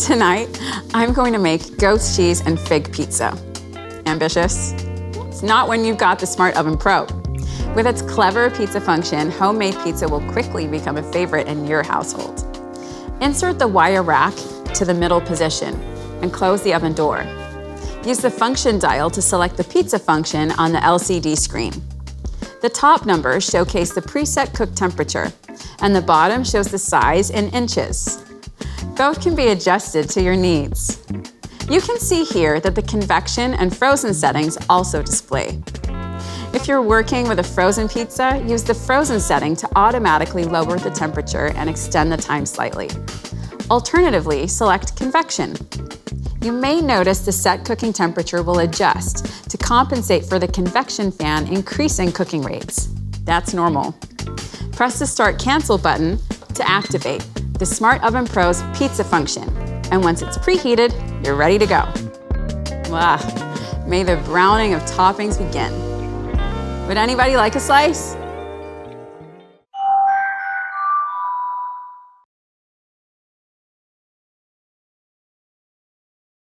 Tonight, I'm going to make goat's cheese and fig pizza. Ambitious? It's not when you've got the Smart Oven Pro. With its clever pizza function, homemade pizza will quickly become a favorite in your household. Insert the wire rack to the middle position and close the oven door. Use the function dial to select the pizza function on the LCD screen. The top numbers showcase the preset cook temperature, and the bottom shows the size in inches. Both can be adjusted to your needs. You can see here that the convection and frozen settings also display. If you're working with a frozen pizza, use the frozen setting to automatically lower the temperature and extend the time slightly. Alternatively, select convection. You may notice the set cooking temperature will adjust to compensate for the convection fan increasing cooking rates. That's normal. Press the Start Cancel button to activate the Smart Oven Pro's pizza function. And once it's preheated, you're ready to go. May the browning of toppings begin. Would anybody like a slice?